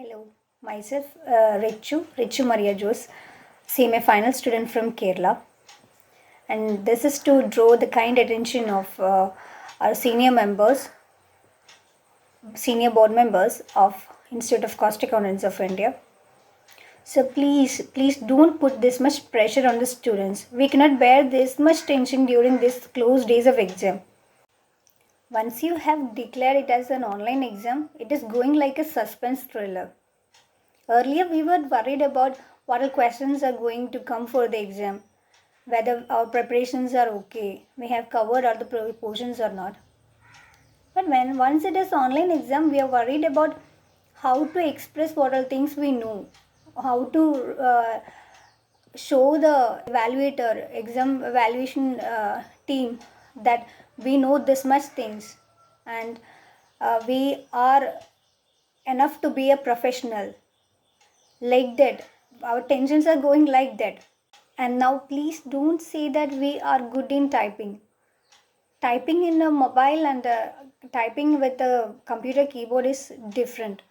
Hello, myself Richu Maria Jose, CMA final student from Kerala, and this is to draw the kind attention of our senior board members of Institute of Cost Accountants of India. So please don't put this much pressure on the students. We cannot bear this much tension during these close days of exam. Once you have declared it as an online exam, it is going like a suspense thriller. Earlier, we were worried about what all questions are going to come for the exam, whether our preparations are okay, we have covered all the portions or not. But when once it is online exam, we are worried about how to express what all things we know, how to show the evaluator, exam evaluation team that we know this much things and we are enough to be a professional like that. Our tensions are going like that. And now please don't say that we are good in typing in a mobile and typing with a computer keyboard is different,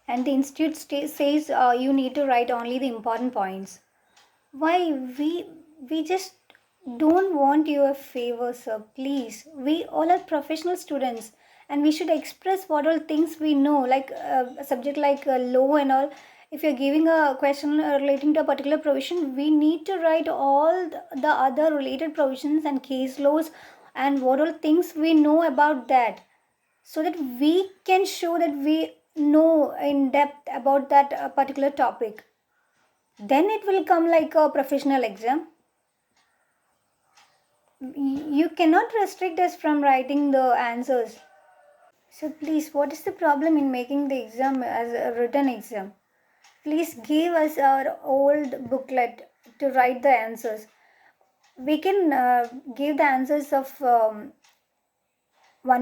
and the institute says you need to write only the important points. Why we just don't want your favor, sir. Please, we all are professional students and we should express what all things we know, like a subject like law and all. If you're giving a question relating to a particular provision, we need to write all the other related provisions and case laws and what all things we know about that, so that we can show that we know in depth about that particular topic. Then it will come like a professional exam. You cannot restrict us from writing the answers. So please, what is the problem in making the exam as a written exam? Please give us our old booklet to write the answers. We can give the answers of 1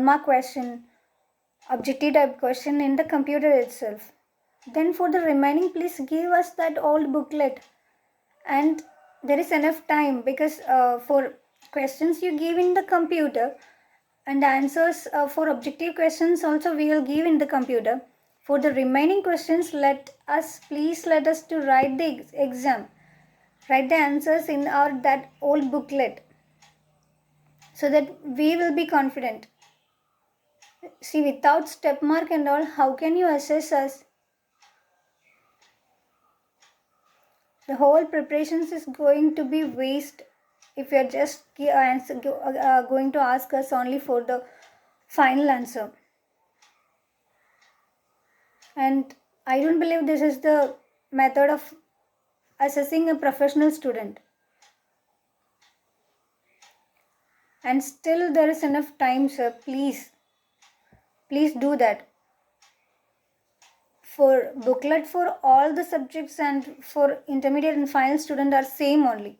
mark question, objective type question in the computer itself. Then for the remaining, please give us that old booklet. And there is enough time, because for questions you give in the computer and answers for objective questions also we will give in the computer. For the remaining questions, let us to write the exam, write the answers in our that old booklet, so that we will be confident. See, without step mark and all, how can you assess us? The whole preparations is going to be waste if you're just going to ask us only for the final answer. And I don't believe this is the method of assessing a professional student. And still there is enough time, sir. Please do that. For booklet for all the subjects and for intermediate and final student are same only.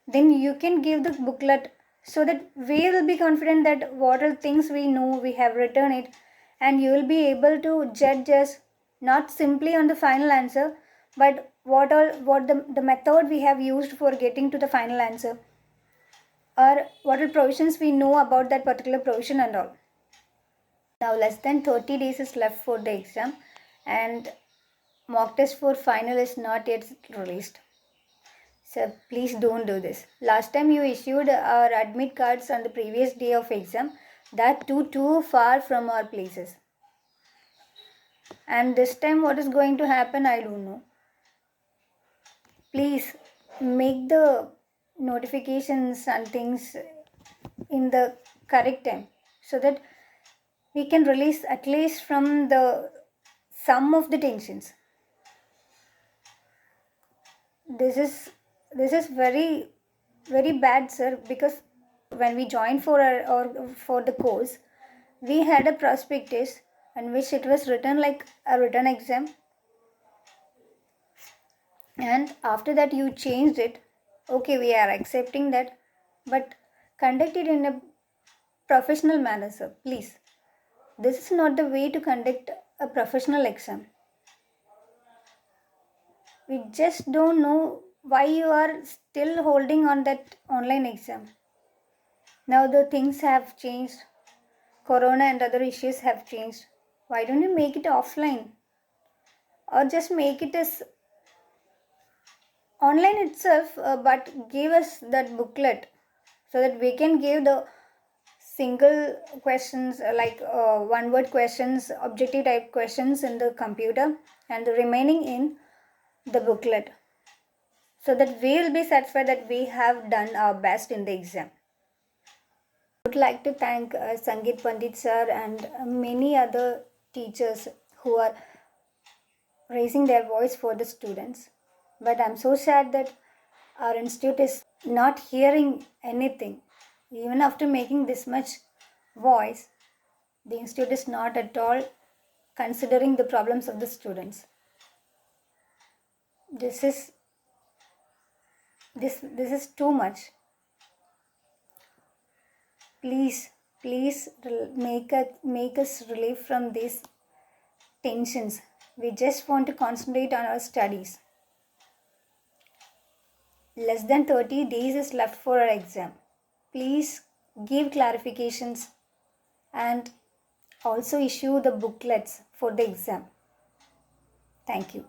Then you can give the booklet so that we will be confident that what are things we know, we have written it, and you will be able to judge us not simply on the final answer, but what the method we have used for getting to the final answer, or what are provisions we know about that particular provision and all. Now less than 30 days is left for the exam, and mock test for final is not yet released. So please don't do this. Last time you issued our admit cards on the previous day of exam, that too far from our places. And this time what is going to happen, I don't know. Please make the notifications and things in the correct time, so that we can release at least from the some of the tensions. This is very bad, sir, because when we joined for the course, we had a prospectus in which it was written like a written exam, and after that you changed it. Okay, we are accepting that, but conduct it in a professional manner, sir. Please, this is not the way to conduct a professional exam. We just don't know why you are still holding on that online exam. Now the things have changed. Corona and other issues have changed. Why don't you make it offline? or just make it as online itself, but give us that booklet so that we can give the single questions, like one word questions, objective type questions in the computer, and the remaining in the booklet, so that we will be satisfied that we have done our best in the exam. I would like to thank Sangeet Pandit sir and many other teachers who are raising their voice for the students. But I'm so sad that our institute is not hearing anything. Even after making this much voice, the institute is not at all considering the problems of the students. This is too much. Please, please make us relief from these tensions. We just want to concentrate on our studies. Less than 30 days is left for our exam. Please give clarifications and also issue the booklets for the exam. Thank you.